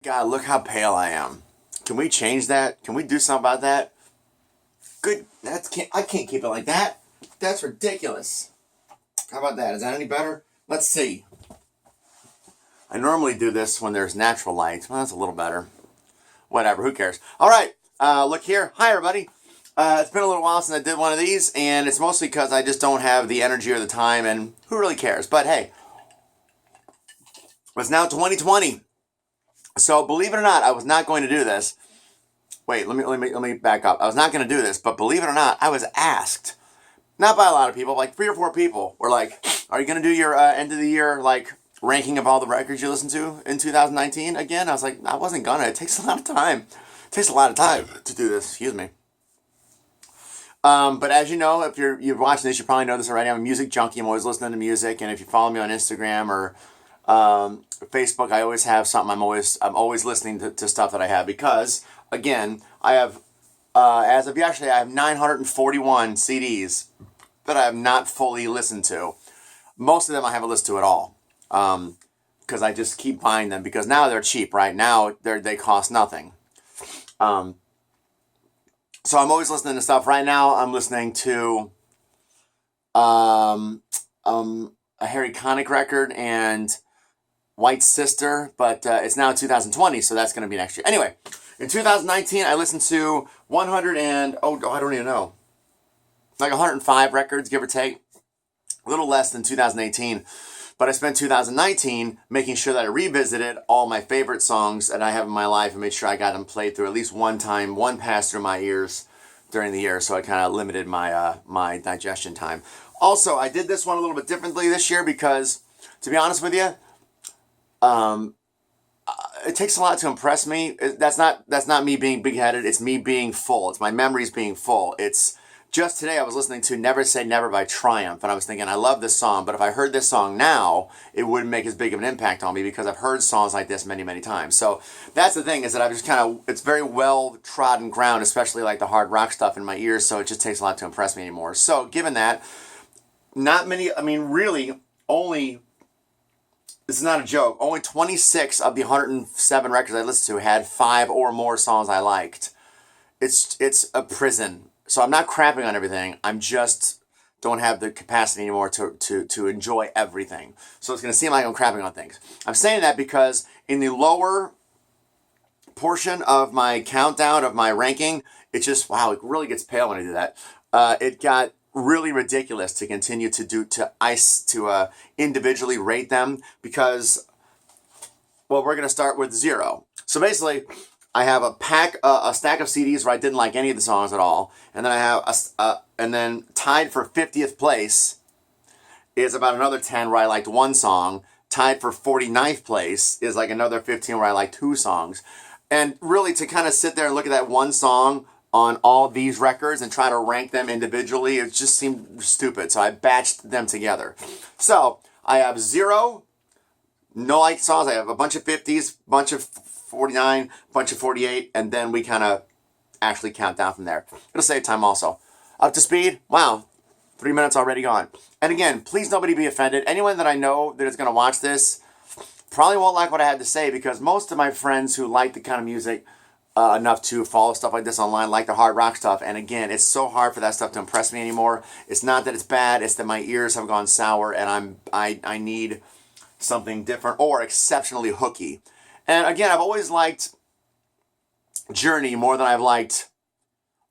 God, look how pale I am. Can we change that? Can we do something about that? Good. I can't keep it like that. That's ridiculous. How about that? Is that any better? Let's see. I normally do this when there's natural light. Well, that's a little better. Whatever. Who cares? All right. Look here. Hi, everybody. It's been a little while since I did one of these, and it's mostly because I just don't have the energy or the time, and who really cares? But hey, it's now 2020. So believe it or not, I was not going to do this. Wait, let me back up. I was not going to do this, but believe it or not, I was asked, not by a lot of people, like 3 or 4 people were like, "Are you going to do your end of the year like ranking of all the records you listen to in 2019 again?" I was like, I wasn't gonna. It takes a lot of time. It takes a lot of time to do this. Excuse me. But as you know, if you're watching this, you probably know this already. I'm a music junkie. I'm always listening to music, and if you follow me on Instagram or Facebook, I always have something. I'm always listening to stuff that I have because, again, I have as of yesterday, I have 941 CDs that I have not fully listened to. Most of them I haven't listened to at all because I just keep buying them because now they're cheap. Right now they cost nothing. So I'm always listening to stuff. Right now I'm listening to a Harry Connick record and White Sister, but it's now 2020, so that's going to be next year. Anyway, in 2019, I listened to 100 and, I don't even know, like 105 records, give or take. A little less than 2018. But I spent 2019 making sure that I revisited all my favorite songs that I have in my life and made sure I got them played through at least one time, one passed through my ears during the year, so I kind of limited my my digestion time. Also, I did this one a little bit differently this year because, to be honest with you, it takes a lot to impress me. That's not me being big-headed. It's me being full. It's my memories being full. It's just today I was listening to Never Say Never by Triumph, and I was thinking, I love this song, but if I heard this song now, it wouldn't make as big of an impact on me because I've heard songs like this many, many times. So that's the thing, is that I've just it's very well-trodden ground, especially like the hard rock stuff in my ears, so it just takes a lot to impress me anymore. So given that, not many, really, only, this is not a joke, only 26 of the 107 records I listened to had 5 or more songs I liked. It's a prison. So I'm not crapping on everything. I'm just don't have the capacity anymore to enjoy everything. So it's going to seem like I'm crapping on things. I'm saying that because in the lower portion of my countdown of my ranking, it just, wow, it really gets pale when I do that. It got really ridiculous to continue to individually rate them because, well, we're going to start with 0. So basically, I have a stack of CDs where I didn't like any of the songs at all, and then I have and then tied for 50th place is about another 10 where I liked one song. Tied for 49th place is like another 15 where I liked 2 songs, and really to kind of sit there and look at that one song on all these records and try to rank them individually, it just seemed stupid. So I batched them together. So I have 0 no like songs. I have a bunch of 50s, bunch of 49, bunch of 48, and then we kind of actually count down from there. It'll save time also. Up to speed? Wow. 3 minutes already gone. And again, please nobody be offended. Anyone that I know that is going to watch this probably won't like what I had to say because most of my friends who like the kind of music enough to follow stuff like this online like the hard rock stuff. And again, it's so hard for that stuff to impress me anymore. It's not that it's bad. It's that my ears have gone sour and I need something different or exceptionally hooky. And again, I've always liked Journey more than I've liked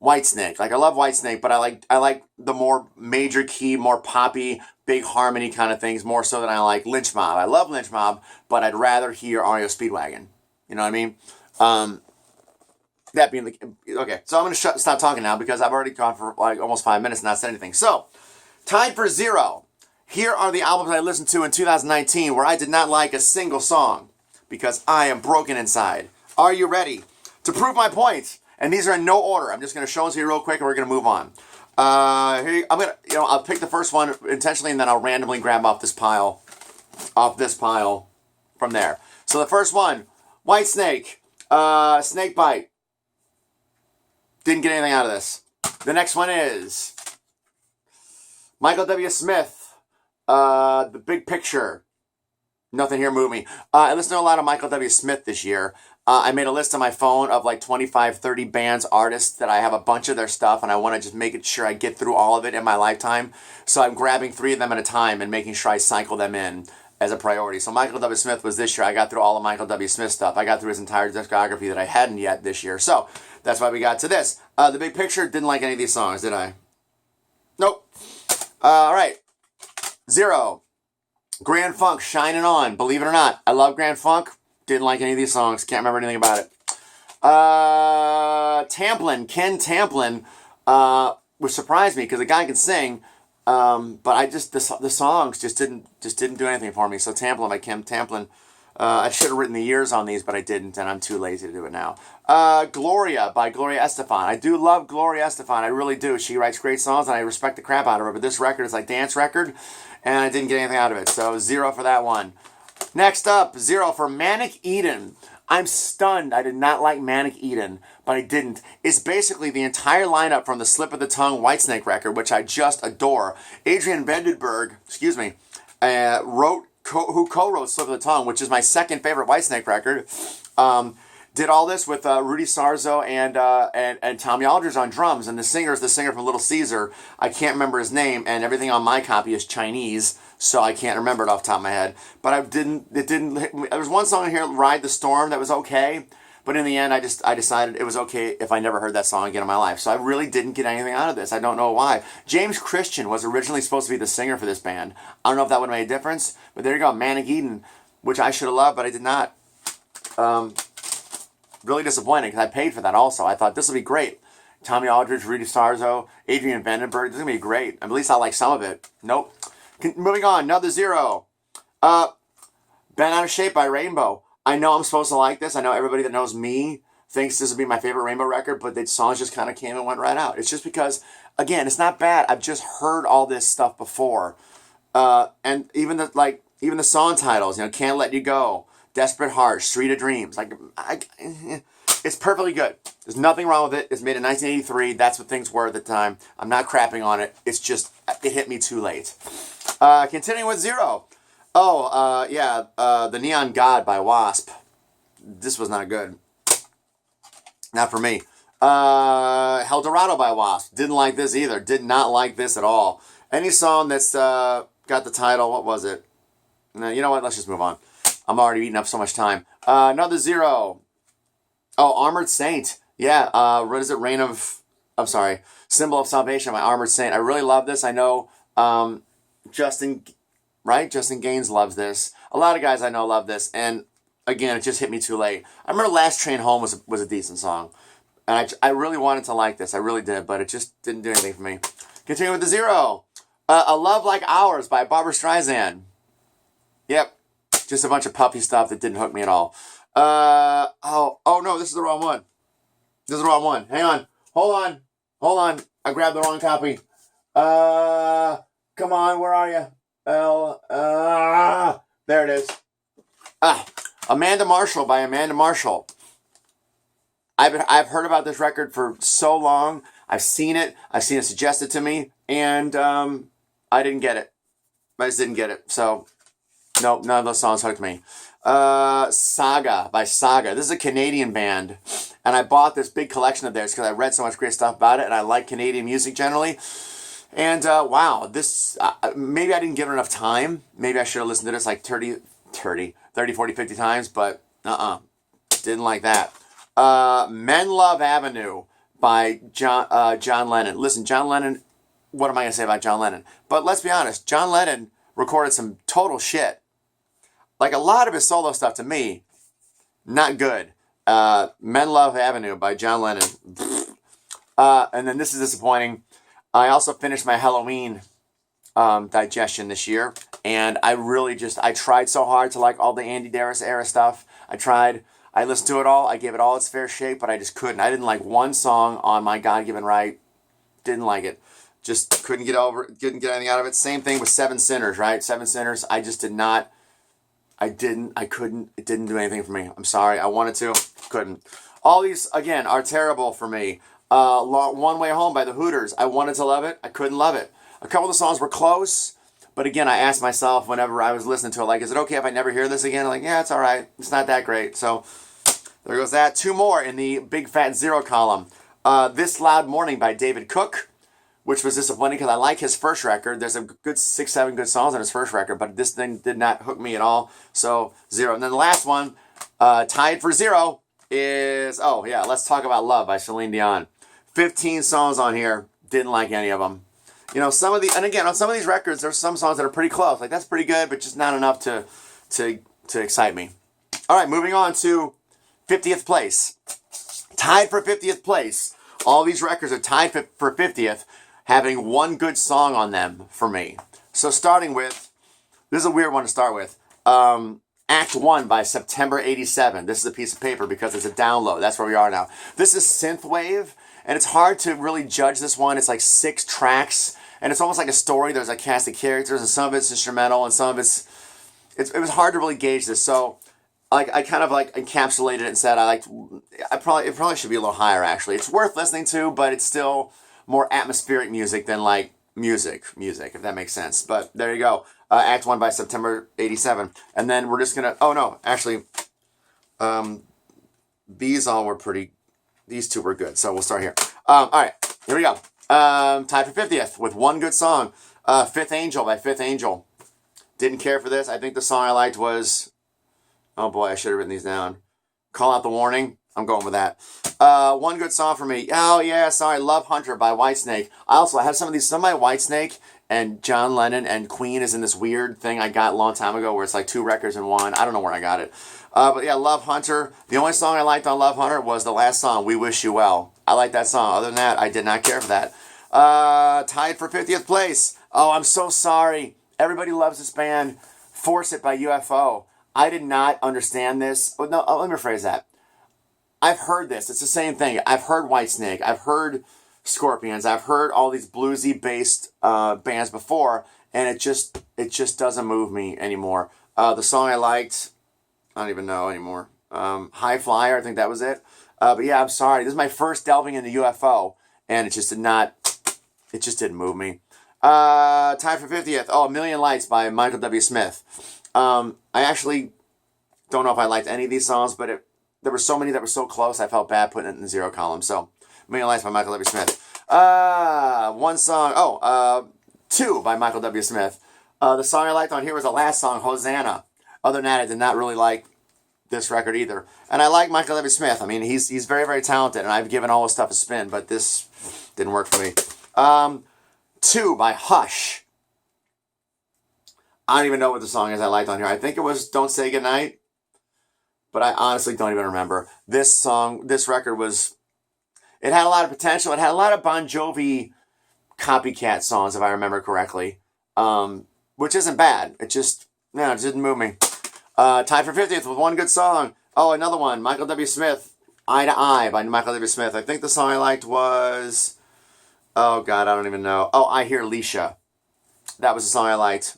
Whitesnake. Like I love Whitesnake, but I like the more major key, more poppy, big harmony kind of things more so than I like Lynch Mob. I love Lynch Mob, but I'd rather hear REO Speedwagon. You know what I mean? That being the okay. So I'm going to stop talking now because I've already gone for like almost 5 minutes and not said anything. So tied for 0. Here are the albums I listened to in 2019 where I did not like a single song because I am broken inside. Are you ready? To prove my point, and these are in no order. I'm just going to show them to you real quick and we're going to move on. I'll pick the first one intentionally and then I'll randomly grab off this pile from there. So the first one, Whitesnake, Snake Bite. Didn't get anything out of this. The next one is Michael W. Smith, The Big Picture. Nothing here moved me. I listened to a lot of Michael W. Smith this year. I made a list on my phone of like 25, 30 bands, artists that I have a bunch of their stuff, and I want to just make sure I get through all of it in my lifetime. So I'm grabbing 3 of them at a time and making sure I cycle them in as a priority. So Michael W. Smith was this year. I got through all of Michael W. Smith stuff. I got through his entire discography that I hadn't yet this year. So that's why we got to this. The Big Picture, didn't like any of these songs, did I? Nope. All right. 0. Grand Funk, Shining On. Believe it or not, I love Grand Funk. Didn't like any of these songs. Can't remember anything about it. Tamplin, Ken Tamplin, which surprised me because the guy can sing, but I just the songs just didn't do anything for me. So Tamplin by Ken Tamplin. I should have written the years on these, but I didn't, and I'm too lazy to do it now. Gloria by Gloria Estefan. I do love Gloria Estefan. I really do. She writes great songs, and I respect the crap out of her. But this record is like dance record, and I didn't get anything out of it. So 0 for that one. Next up, 0 for Manic Eden. I'm stunned. I did not like Manic Eden, but I didn't. It's basically the entire lineup from the Slip of the Tongue Whitesnake record, which I just adore. Adrian Vandenberg, who co-wrote Slip of the Tongue, which is my second favorite Whitesnake record. Did all this with Rudy Sarzo and Tommy Aldridge on drums, and the singer is the singer from Little Caesar. I can't remember his name, and everything on my copy is Chinese, so I can't remember it off the top of my head. But it didn't hit me. There was one song in here, Ride the Storm, that was okay, but in the end, I decided it was okay if I never heard that song again in my life. So I really didn't get anything out of this. I don't know why. James Christian was originally supposed to be the singer for this band. I don't know if that would have made a difference, but there you go, Manic Eden, which I should have loved, but I did not. Really disappointing because I paid for that also. I thought this would be great. Tommy Aldridge, Rudy Sarzo, Adrian Vandenberg. This is going to be great. At least I like some of it. Nope. Moving on. Another 0. Bent Out of Shape by Rainbow. I know I'm supposed to like this. I know everybody that knows me thinks this would be my favorite Rainbow record, but the songs just kind of came and went right out. It's just because, again, it's not bad. I've just heard all this stuff before. And even the song titles, Can't Let You Go, Desperate Heart, Street of Dreams. It's perfectly good. There's nothing wrong with it. It's made in 1983. That's what things were at the time. I'm not crapping on it. It's just, it hit me too late. Continuing with 0. The Neon God by Wasp. This was not good. Not for me. El Dorado by Wasp. Didn't like this either. Did not like this at all. Any song that's got the title, what was it? No, you know what? Let's just move on. I'm already eating up so much time. Another 0. Oh, Armored Saint. Yeah, what is it? Symbol of Salvation by Armored Saint. I really love this. I know Justin Gaines loves this. A lot of guys I know love this. And again, it just hit me too late. I remember Last Train Home was a decent song. And I really wanted to like this. I really did, but it just didn't do anything for me. Continue with the 0. A Love Like Ours by Barbra Streisand. Yep. Just a bunch of puppy stuff that didn't hook me at all. Oh no, this is the wrong one. This is the wrong one. Hang on. Hold on. I grabbed the wrong copy. Come on, where are you? There it is. Amanda Marshall by Amanda Marshall. I've heard about this record for so long. I've seen it suggested to me, and I didn't get it. I just didn't get it. So, nope, none of those songs hooked me. Saga by Saga. This is a Canadian band, and I bought this big collection of theirs because I read so much great stuff about it, and I like Canadian music generally. And wow, this maybe I didn't give it enough time. Maybe I should have listened to this like 30, 40, 50 times, but didn't like that. Men Love Avenue by John Lennon. Listen, John Lennon, what am I going to say about John Lennon? But let's be honest, John Lennon recorded some total shit. Like a lot of his solo stuff to me, not good. Men Love Avenue by John Lennon. And then this is disappointing. I also finished my Halloween digestion this year. And I tried so hard to like all the Andy Darius era stuff. I listened to it all. I gave it all its fair shake, but I just couldn't. I didn't like one song on My God-Given Right. Didn't like it. Just couldn't get anything out of it. Same thing with Seven Sinners, right? Seven Sinners. I just did not. I couldn't. It didn't do anything for me. I'm sorry. I wanted to. Couldn't. All these, again, are terrible for me. One Way Home by the Hooters. I wanted to love it. I couldn't love it. A couple of the songs were close, But again, I asked myself whenever I was listening to it, like, is it okay if I never hear this again? I'm like, yeah, it's all right. It's not that great. So there goes that. Two more in the Big Fat Zero column. This Loud Morning by David Cook, which was disappointing because I like his first record. There's a good 6-7 good songs on his first record, but this thing did not hook me at all. So 0. And then the last one, tied for 0, is, oh yeah, Let's Talk About Love by Celine Dion. 15 songs on here. Didn't like any of them. You know, some of the, and again, on some of these records, there's some songs that are pretty close. Like, that's pretty good, but just not enough to excite me. All right, moving on to 50th place. Tied for 50th place. All these records are tied for 50th, having one good song on them for me. So starting with, this is a weird one to start with. Act 1 by September 87. This is a piece of paper because it's a download. That's where we are now. This is Synthwave, and it's hard to really judge this one. It's like 6 tracks, and it's almost like a story. There's a cast of characters, and some of it's instrumental, and some of it was hard to really gauge this. So I kind of like encapsulated it and said it probably should be a little higher, actually. It's worth listening to, but it's still more atmospheric music than like music, if that makes sense. But there you go. Act 1 by September 87. And then we're just going to... Oh, no. Actually, these two were good. So we'll start here. All right. Here we go. Tied for 50th with one good song. Fifth Angel by Fifth Angel. Didn't care for this. I think the song I liked was... Oh, boy. I should have written these down. Call Out the Warning. I'm going with that. One good song for me. Oh, yeah. Sorry. Love Hunter by Whitesnake. I have some of my Whitesnake... And John Lennon and Queen is in this weird thing I got a long time ago where it's like 2 records in one. I don't know where I got it. But yeah, Love Hunter. The only song I liked on Love Hunter was the last song, We Wish You Well. I like that song. Other than that, I did not care for that. Tied for 50th place. Oh, I'm so sorry. Everybody loves this band. Force It by UFO. I did not understand this. Oh, no, let me rephrase that. I've heard this. It's the same thing. I've heard Whitesnake. I've heard Scorpions. I've heard all these bluesy based bands before, and it just doesn't move me anymore. The song I liked, I don't even know anymore. High Flyer, I think that was it. But yeah, I'm sorry. This is my first delving into UFO, and it just didn't move me. Time for 50th. Oh, A Million Lights by Michael W. Smith. I actually don't know if I liked any of these songs, but there were so many that were so close, I felt bad putting it in the 0 column. So, A Million Lights by Michael W. Smith. One song, 2 by Michael W. Smith. The song I liked on here was the last song, Hosanna. Other than that, I did not really like this record either. And I like Michael W. Smith. I mean, he's very, very talented, and I've given all his stuff a spin, but this didn't work for me. 2 by Hush. I don't even know what the song is I liked on here. I think it was Don't Say Goodnight, but I honestly don't even remember. This record was... It had a lot of potential. It had a lot of Bon Jovi copycat songs, if I remember correctly, which isn't bad. It didn't move me. Tied for 50th with one good song. Oh, another one, Michael W. Smith, Eye to Eye by Michael W. Smith. I think the song I liked was, oh, God, I don't even know. Oh, I Hear Leisha. That was the song I liked.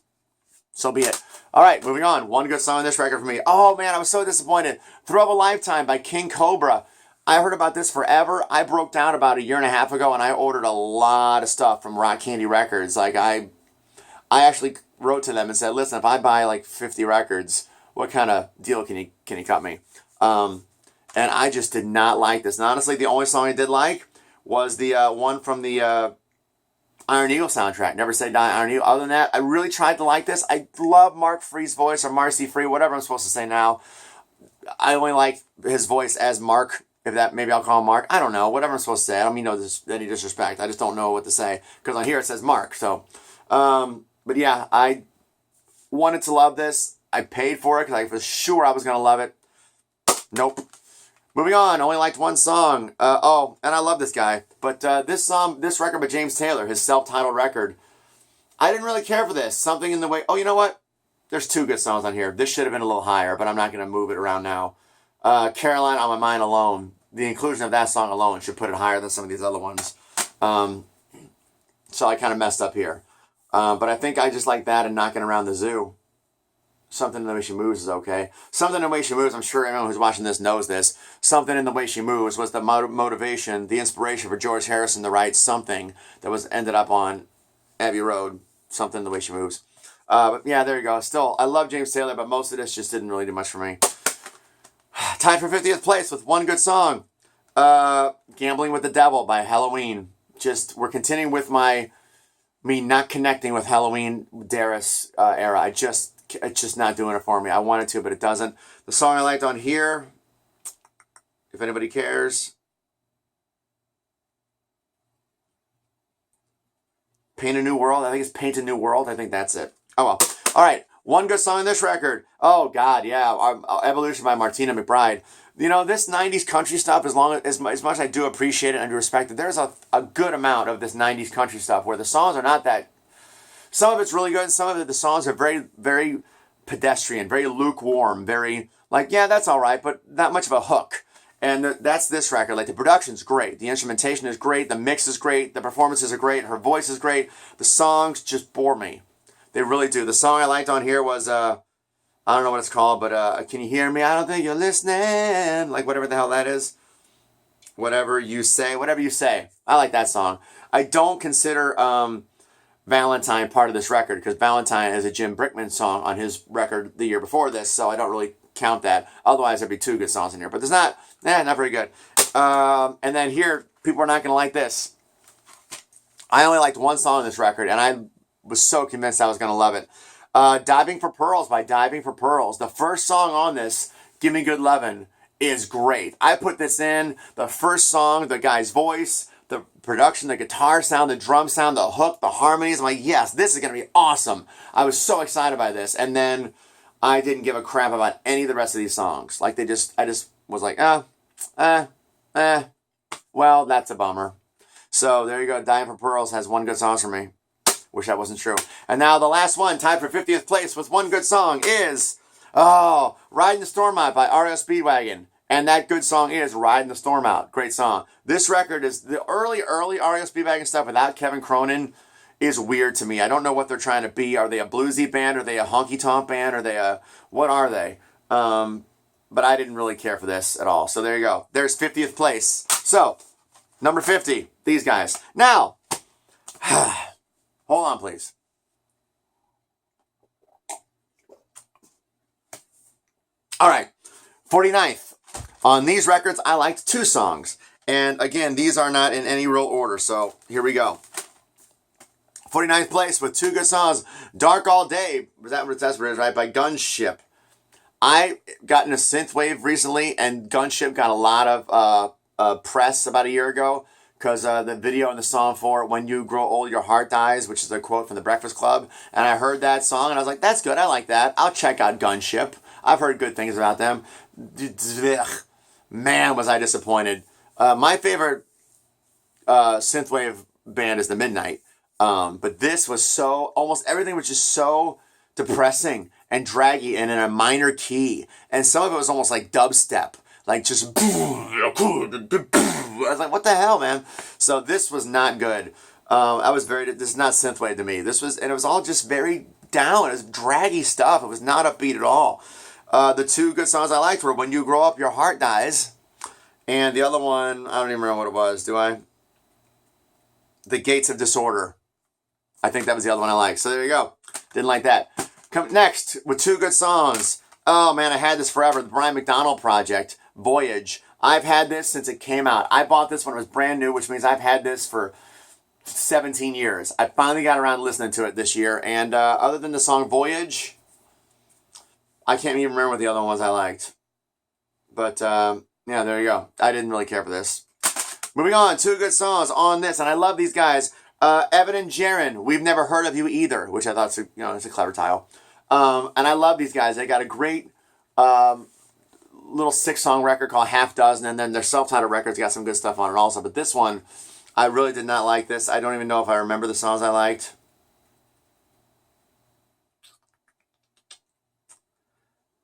So be it. All right, moving on. One good song on this record for me. Oh, man, I was so disappointed. Throw of a Lifetime by King Cobra. I heard about this forever. I broke down about a year and a half ago, and I ordered a lot of stuff from Rock Candy Records. Like, I actually wrote to them and said, listen, if I buy like 50 records, what kind of deal can you cut me? And I just did not like this. And honestly, the only song I did like was the one from the Iron Eagle soundtrack, Never Say Die, Iron Eagle. Other than that, I really tried to like this. I love Mark Free's voice, or Marcy Free, whatever I'm supposed to say now. I only like his voice as Mark. Maybe I'll call him Mark. I don't know. Whatever I'm supposed to say. I don't mean any disrespect. I just don't know what to say. Because on here it says Mark. So, but yeah, I wanted to love this. I paid for it because I was sure I was going to love it. Nope. Moving on. Only liked one song. And I love this guy. But this record by James Taylor, his self-titled record, I didn't really care for this. Something in the way... Oh, you know what? There's 2 good songs on here. This should have been a little higher, but I'm not going to move it around now. Caroline on My Mind Alone. The inclusion of that song alone should put it higher than some of these other ones. So I kind of messed up here. But I think I just like that and Knocking Around the Zoo. Something in the Way She Moves is okay. Something in the Way She Moves, I'm sure everyone who's watching this knows this. Something in the Way She Moves was the motivation, the inspiration for George Harrison to write Something that ended up on Abbey Road. Something in the Way She Moves. But yeah, there you go. Still, I love James Taylor, but most of this just didn't really do much for me. Tied for 50th place with one good song. Gambling with the Devil by Halloween. We're continuing with me not connecting with Halloween Darius era. It's just not doing it for me. I wanted to, but it doesn't. The song I liked on here, if anybody cares, Paint a New World. I think it's Paint a New World. I think that's it. Oh well. All right. One good song on this record. Oh God, yeah. Evolution by Martina McBride. You know, this 90s country stuff, as much as I do appreciate it and do respect it, there's a good amount of this 90s country stuff where the songs are not that... Some of it's really good, and some of it, the songs are very, very pedestrian, very lukewarm, very, like, yeah, that's all right, but not much of a hook. And that's this record. Like, the production's great. The instrumentation is great. The mix is great. The performances are great. Her voice is great. The songs just bore me. They really do. The song I liked on here was... I don't know what it's called, but Can You Hear Me? I Don't Think You're Listening. Like, whatever the hell that is. Whatever you say. I like that song. I don't consider Valentine part of this record, because Valentine is a Jim Brickman song on his record the year before this, so I don't really count that. Otherwise, there'd be two good songs in here. But there's not very good. And then here, people are not going to like this. I only liked one song on this record, and I was so convinced I was going to love it. Diving for Pearls by Diving for Pearls. The first song on this, Give Me Good Lovin', is great. I put this in, the first song, the guy's voice, the production, the guitar sound, the drum sound, the hook, the harmonies. I'm like, yes, this is going to be awesome. I was so excited by this. And then I didn't give a crap about any of the rest of these songs. Like, I just was like, well, that's a bummer. So there you go. Diving for Pearls has one good song for me. Wish that wasn't true. And now the last one, tied for 50th place with one good song, is Riding the Storm Out by REO Speedwagon. And that good song is Riding the Storm Out. Great song. This record is the early REO Speedwagon stuff without Kevin Cronin is weird to me. I don't know what they're trying to be. Are they a bluesy band? Are they a honky-tonk band? What are they? But I didn't really care for this at all. So there you go. There's 50th place. So, number 50, these guys. Now, hold on, please. All right, 49th. On these records, I liked two songs. And again, these are not in any real order, so here we go. 49th place with two good songs. Dark All Day, that's what it is, right, by Gunship. I got into synthwave recently, and Gunship got a lot of press about a year ago, because the video and the song for When You Grow Old, Your Heart Dies, which is a quote from The Breakfast Club. And I heard that song, and I was like, that's good, I like that. I'll check out Gunship. I've heard good things about them. Man, was I disappointed. My favorite synthwave band is The Midnight. But this was almost everything was just so depressing and draggy and in a minor key. And some of it was almost like dubstep. Like just... I was like, what the hell, man? So this was not good. This is not synthwave to me. And it was all just very down. It was draggy stuff. It was not upbeat at all. The two good songs I liked were When You Grow Up, Your Heart Dies. And the other one, I don't even remember what it was, do I? The Gates of Disorder. I think that was the other one I liked. So there you go. Didn't like that. Come next with two good songs. Oh man, I had this forever. The Brian Mcdonald Project, Voyage. I've had this since it came out. I bought this when it was brand new, which means I've had this for 17 years. I finally got around to listening to it this year. And other than the song Voyage, I can't even remember what the other ones I liked. But yeah, there you go. I didn't really care for this. Moving on, two good songs on this, and I love these guys. Evan and Jaron, We've Never Heard of You Either, which I thought it's a clever title. And I love these guys. They got a great little 6-song record called Half Dozen, and then their self-titled records got some good stuff on it also. But this one, I really did not like this. I don't even know if I remember the songs I liked.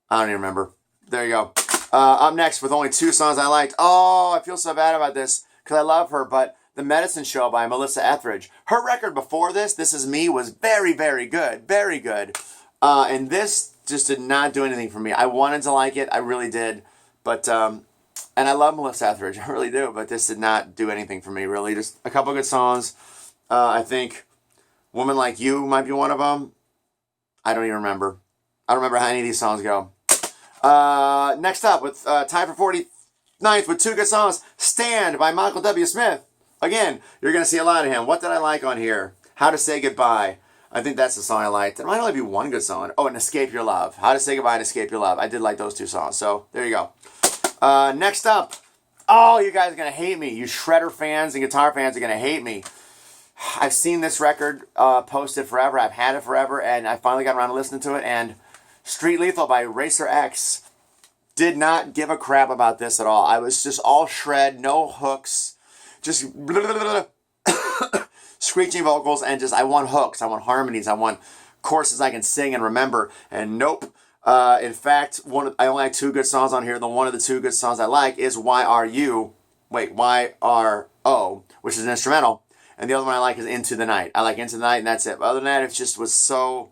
I don't even remember. There you go. Up next with only two songs I liked. Oh, I feel so bad about this because I love her, but The Medicine Show by Melissa Etheridge. Her record before this, This Is Me, was very, very good. Very good. And this just did not do anything for me. I wanted to like it. I really did. But, and I love Melissa Etheridge. I really do. But this did not do anything for me, really. Just a couple good songs. I think Woman Like You might be one of them. I don't even remember. I don't remember how any of these songs go. Next up, with tied for 49th with 2 good songs, Stand by Michael W. Smith. Again, you're going to see a lot of him. What did I like on here? How to Say Goodbye. I think that's the song I liked. There might only be one good song. Oh, and Escape Your Love. How to Say Goodbye and Escape Your Love. I did like those 2 songs. So, there you go. Next up. Oh, you guys are going to hate me. You Shredder fans and guitar fans are going to hate me. I've seen this record posted forever. I've had it forever. And I finally got around to listening to it. And Street Lethal by Racer X. Did not give a crap about this at all. I was just all shred, no hooks. Just screeching vocals, and just I want hooks, I want harmonies, I want choruses I can sing and remember. And nope. In fact, I only like 2 good songs on here. One of the 2 good songs I like is YRO, which is an instrumental, and the other one I like is Into the Night. I like Into the Night, and that's it. But other than that, it just was so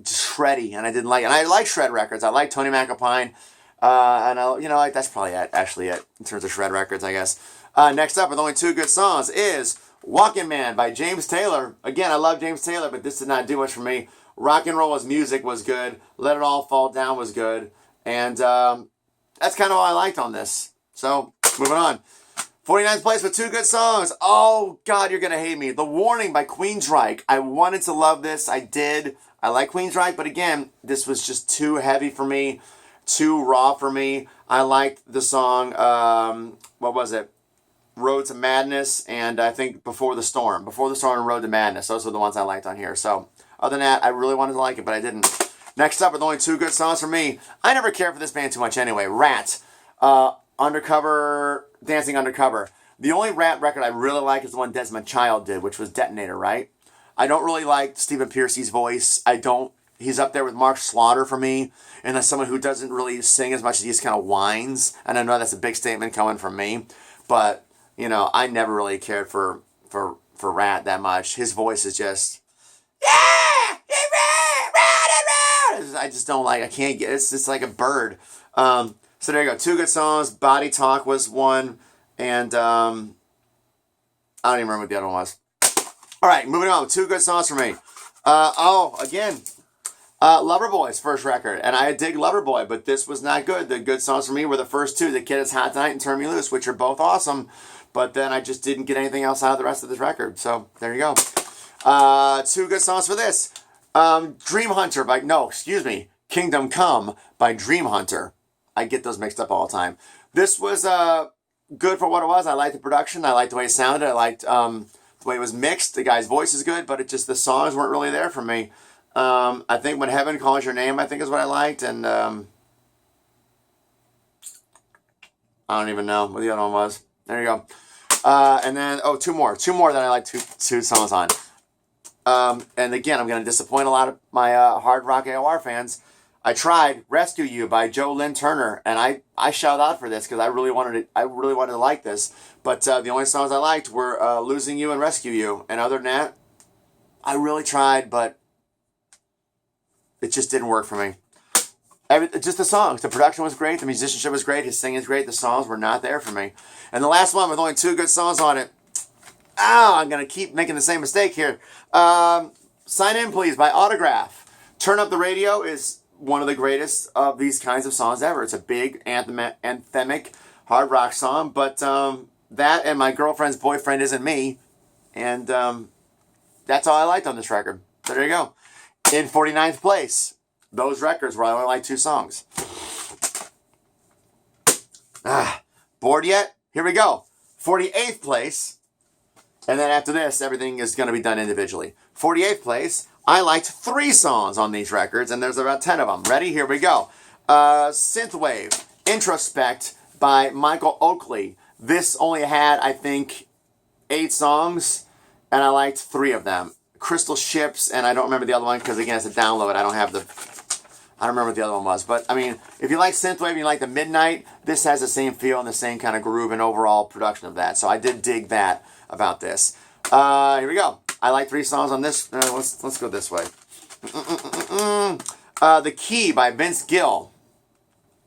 just shreddy, and I didn't like it. And I like shred records. I like Tony McAlpine, and that's probably actually it in terms of shred records, I guess. Next up, with only 2 good songs, is Walking Man by James Taylor. Again, I love James Taylor, but this did not do much for me. Rock and Roll as Music was good. Let It All Fall Down was good. And that's kind of all I liked on this. So, moving on. 49th place with 2 good songs. Oh, God, you're going to hate me. The Warning by Queensryche. I wanted to love this. I did. I like Queensryche, but again, this was just too heavy for me. Too raw for me. I liked the song, what was it? Road to Madness, and I think Before the Storm. Before the Storm and Road to Madness. Those are the ones I liked on here. So, other than that, I really wanted to like it, but I didn't. Next up, with only 2 good songs for me. I never cared for this band too much anyway. Rat. Undercover, Dancing Undercover. The only Rat record I really like is the one Desmond Child did, which was Detonator, right? I don't really like Stephen Pearcy's voice. He's up there with Mark Slaughter for me, and as someone who doesn't really sing as much as he just kind of whines. And I know that's a big statement coming from me, but I never really cared for Rat that much. His voice is just, yeah, I just don't like. I can't get. It's just like a bird. So there you go. 2 good songs. Body Talk was one, and I don't even remember what the other one was. All right, moving on. 2 good songs for me. Loverboy's first record, and I dig Loverboy, but this was not good. The good songs for me were the first 2, The Kid Is Hot Tonight and Turn Me Loose, which are both awesome, but then I just didn't get anything else out of the rest of this record, so there you go. 2 good songs for this. Kingdom Come by Dream Hunter. I get those mixed up all the time. This was good for what it was. I liked the production, I liked the way it sounded, I liked the way it was mixed. The guy's voice is good, but the songs weren't really there for me. I think When Heaven Calls Your Name, I think is what I liked, and I don't even know what the other one was. There you go. And then, 2 more that I like 2 songs on. And again, I'm going to disappoint a lot of my hard rock AOR fans. I tried Rescue You by Joe Lynn Turner, and I shout out for this because I really wanted to like this. But the only songs I liked were Losing You and Rescue You. And other than that, I really tried, but it just didn't work for me. Just the songs. The production was great. The musicianship was great. His singing is great. The songs were not there for me. And the last one with only 2 good songs on it. I'm going to keep making the same mistake here. Sign In Please by Autograph. Turn Up the Radio is one of the greatest of these kinds of songs ever. It's a big anthemic hard rock song. But that and My Girlfriend's Boyfriend Isn't Me. And that's all I liked on this record. So there you go. In 49th place, those records where I only like 2 songs. Bored yet? Here we go. 48th place. And then after this, everything is going to be done individually. 48th place, I liked 3 songs on these records, and there's about 10 of them. Ready? Here we go. Synthwave, Introspect by Michael Oakley. This only had, I think, 8 songs, and I liked 3 of them. Crystal Ships, and I don't remember the other one because, again, it's a download. I don't remember what the other one was. But, I mean, if you like Synthwave and you like the Midnight, this has the same feel and the same kind of groove and overall production of that. So I did dig that about this. Here we go. I like 3 songs on this. Let's go this way. The Key by Vince Gill.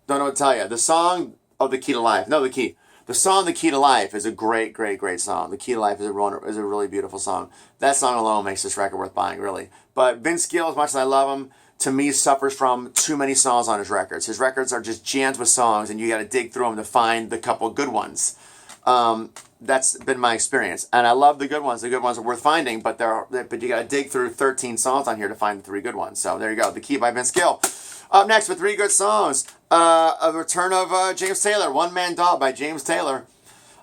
Don't know what to tell you. The song of The Key to Life. No, The Key. The song "The Key to Life" is a great, great, great song. "The Key to Life" is a really beautiful song. That song alone makes this record worth buying, really. But Vince Gill, as much as I love him, to me suffers from too many songs on his records. His records are just jammed with songs, and you got to dig through them to find the couple good ones. That's been my experience, and I love the good ones. The good ones are worth finding, but you got to dig through 13 songs on here to find the 3 good ones. So there you go. "The Key" by Vince Gill. Up next with 3 good songs, a return of James Taylor, "One Man Dog" by James Taylor.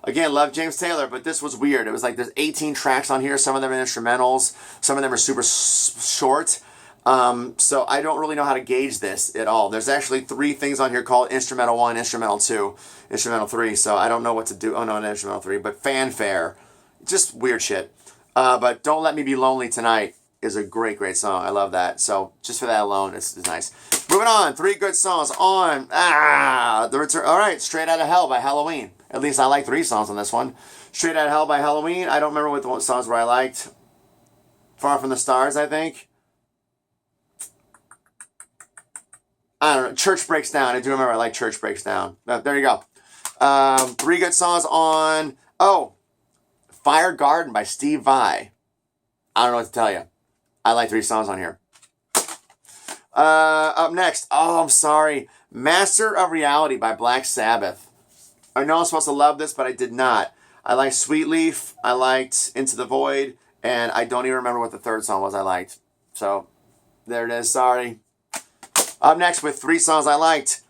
Again, love James Taylor, but this was weird. It was like there's 18 tracks on here. Some of them are instrumentals. Some of them are super short. So I don't really know how to gauge this at all. There's actually 3 things on here called Instrumental 1, Instrumental 2, Instrumental 3. So I don't know what to do. Oh, no, not Instrumental 3, but Fanfare. Just weird shit. But "Don't Let Me Be Lonely Tonight" is a great, great song. I love that. So just for that alone, it's nice. Moving on, 3 good songs on the return. All right, "Straight Outta Hell" by Halloween. At least I like 3 songs on this one. "Straight Outta Hell" by Halloween. I don't remember what the songs were I liked. "Far From the Stars," I think. I don't know. "Church Breaks Down." I do remember I like "Church Breaks Down." There you go. 3 good songs on, "Fire Garden" by Steve Vai. I don't know what to tell you. I like 3 songs on here. Up next, I'm sorry, "Master of Reality" by Black Sabbath. I know I'm supposed to love this, but I did not. I liked "Sweet Leaf," I liked "Into the Void," and I don't even remember what the 3rd song was I liked. So, there it is, sorry. Up next with 3 songs I liked.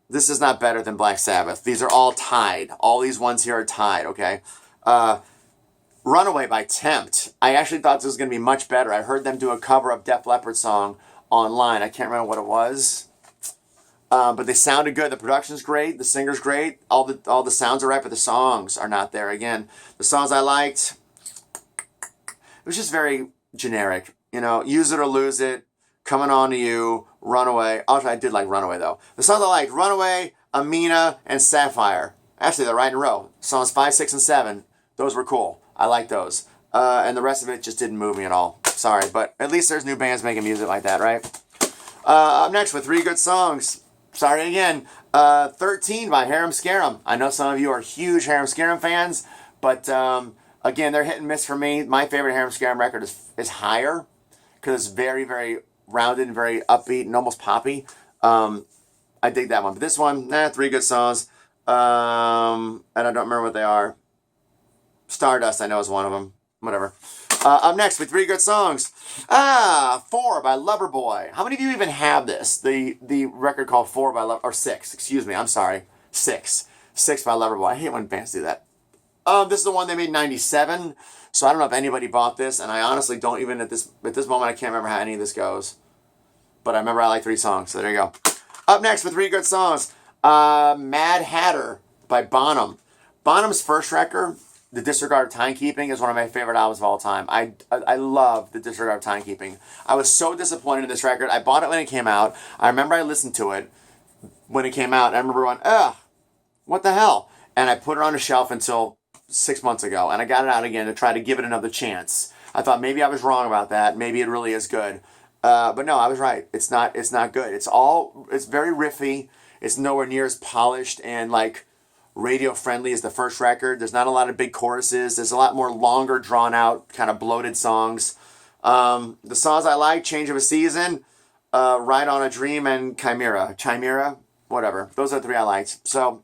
This is not better than Black Sabbath. These are all tied. All these ones here are tied, okay? "Runaway" by Tempt. I actually thought this was going to be much better. I heard them do a cover of Def Leppard song online. I can't remember what it was. But they sounded good. The production's great. The singer's great. All the sounds are right, but the songs are not there. Again, the songs I liked, it was just very generic. "Use It or Lose It," "Coming On to You," "Runaway." Also, I did like "Runaway," though. The songs I liked: "Runaway," "Amina," and "Sapphire." Actually, they're right in a row. Songs 5, 6, and 7. Those were cool. I like those. And the rest of it just didn't move me at all. Sorry, but at least there's new bands making music like that, right? Up next with 3 good songs. Sorry again. 13 by Harem Scarum. I know some of you are huge Harem Scarum fans, but again, they're hit and miss for me. My favorite Harem Scarum record is Higher, because it's very, very rounded and very upbeat and almost poppy. I dig that one. But this one, 3 good songs. And I don't remember what they are. Stardust, I know, is one of them. Whatever. Up next with 3 good songs. 4 by Loverboy. How many of you even have this? The record called 4 by or 6. Excuse me. I'm sorry. 6. 6 by Loverboy. I hate when bands do that. This is the one they made in '97. So I don't know if anybody bought this, and I honestly don't even at this moment I can't remember how any of this goes. But I remember I like 3 songs. So there you go. Up next with 3 good songs. Mad Hatter by Bonham. Bonham's first record, "The Disregard of Timekeeping," is one of my favorite albums of all time. I love "The Disregard of Timekeeping." I was so disappointed in this record. I bought it when it came out. I remember I listened to it when it came out. And I remember going, what the hell? And I put it on a shelf until 6 months ago. And I got it out again to try to give it another chance. I thought maybe I was wrong about that. Maybe it really is good. But no, I was right. It's not good. It's very riffy. It's nowhere near as polished and like radio friendly as the first record. There's not a lot of big choruses. There's a lot more longer, drawn out, kind of bloated songs. The songs I like: "Change of a Season," "Ride on a Dream," and Chimera, whatever. Those are the 3 I liked. So,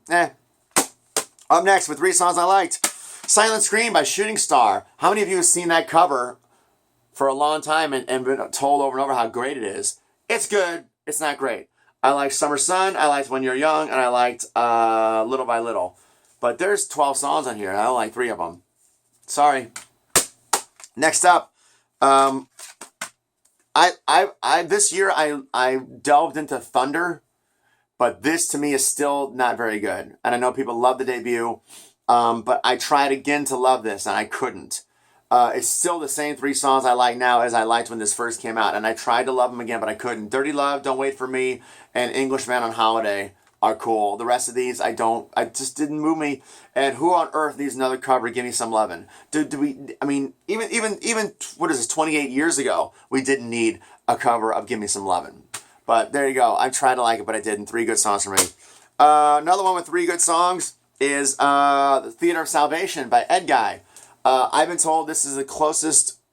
Up next with 3 songs I liked: "Silent Scream" by Shooting Star. How many of you have seen that cover for a long time and been told over and over how great it is? It's good. It's not great. I liked "Summer Sun," I liked "When You're Young," and I liked "Little by Little." But there's 12 songs on here, and I don't like 3 of them. Sorry. Next up, this year I delved into Thunder, but this to me is still not very good. And I know people love the debut, but I tried again to love this, and I couldn't. It's still the same 3 songs I like now as I liked when this first came out. And I tried to love them again, but I couldn't. "Dirty Love," "Don't Wait for Me," and "Englishman on Holiday" are cool. The rest of these, I just didn't move me. And who on earth needs another cover? "Give Me Some Lovin'." Even what is this, 28 years ago, we didn't need a cover of "Give Me Some Lovin'." But there you go. I tried to like it, but I didn't. 3 good songs for me. Another one with 3 good songs. is The Theater of Salvation by Ed Guy. I've been told this is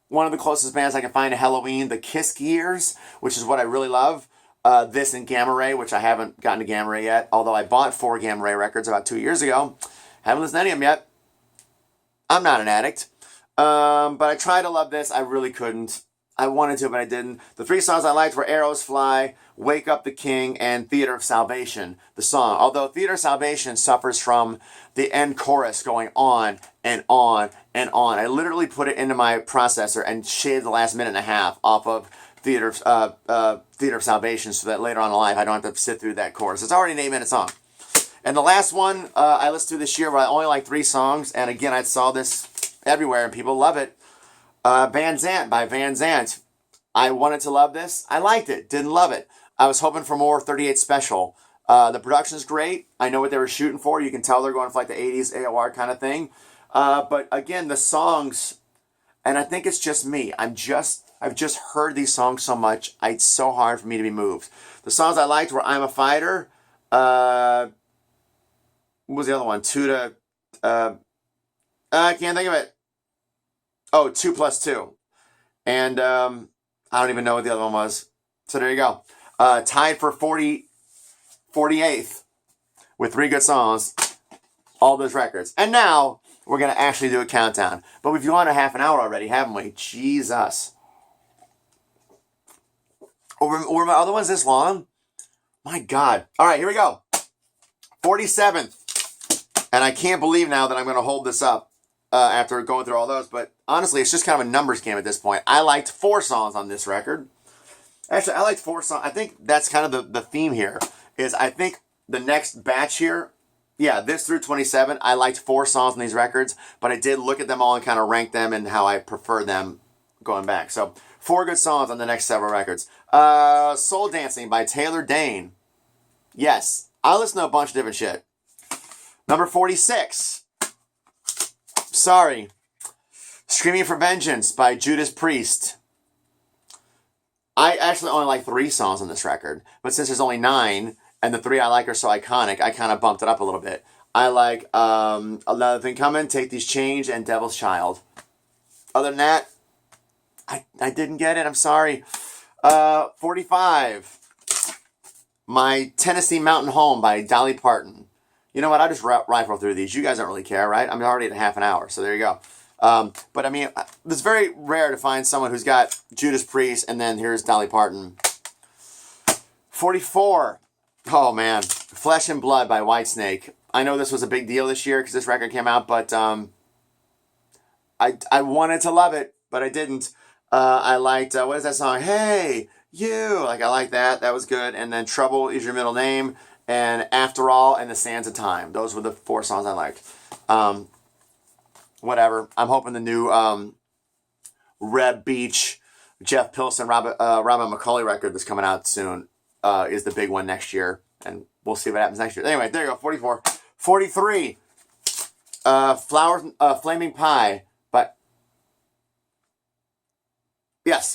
one of the closest bands I can find to Halloween, the Kiss Gears, which is what I really love. This and Gamma Ray, which I haven't gotten to Gamma Ray yet, although I bought 4 Gamma Ray records about 2 years ago. Haven't listened to any of them yet. I'm not an addict. But I tried to love this. I really couldn't. I wanted to, but I didn't. The 3 songs I liked were Arrows Fly, Wake Up the King, and Theater of Salvation, the song. Although Theater of Salvation suffers from the end chorus going on and on and on. I literally put it into my processor and shaved the last minute and a half off of Theater of Salvation so that later on in life I don't have to sit through that chorus. It's already an 8-minute song. And the last one I listened to this year, where I only like 3 songs, and again, I saw this everywhere and people love it. Van Zandt by Van Zandt. I wanted to love this. I liked it. Didn't love it. I was hoping for more 38 Special. The production's great. I know what they were shooting for. You can tell they're going for like the 80s AOR kind of thing. But again, the songs, and I think it's just me. I've just heard these songs so much. It's so hard for me to be moved. The songs I liked were I'm a Fighter. What was the other one? I can't think of it. Oh, 2+2. And I don't even know what the other one was. So there you go. Tied for 48th with 3 good songs. All those records. And now we're going to actually do a countdown. But we've gone a half an hour already, haven't we? Jesus. Were my other ones this long? My God. All right, here we go. 47th. And I can't believe now that I'm going to hold this up after going through all those. But honestly, it's just kind of a numbers game at this point. I liked 4 songs on this record. Actually, I liked 4 songs. I think that's kind of the theme here. Is I think the next batch here, yeah, this through 27, I liked 4 songs on these records. But I did look at them all and kind of rank them and how I prefer them going back. So 4 good songs on the next several records. Soul Dancing by Taylor Dane. Yes, I listen to a bunch of different shit. Number 46. Sorry. Screaming for Vengeance by Judas Priest. I actually only like 3 songs on this record, but since there's only 9, and the 3 I like are so iconic, I kind of bumped it up a little bit. I like Another Thing Coming, Take These Chains, and Devil's Child. Other than that, I didn't get it. I'm sorry. 45. My Tennessee Mountain Home by Dolly Parton. You know what? I'll just rifle through these. You guys don't really care, right? I'm already at a half an hour, so there you go. But I mean, it's very rare to find someone who's got Judas Priest and then here's Dolly Parton. 44. Oh man, Flesh and Blood by Whitesnake. I know this was a big deal this year because this record came out, but I wanted to love it, but I didn't. I liked what is that song? Hey, you. Like I like that. That was good. And then Trouble Is Your Middle Name and After All and The Sands of Time. Those were the 4 songs I liked. Whatever. I'm hoping the new Reb Beach, Jeff Pilson, Robin McCauley record that's coming out soon is the big one next year. And we'll see what happens next year. Anyway, there you go. 44. 43. Flaming Pie. But yes.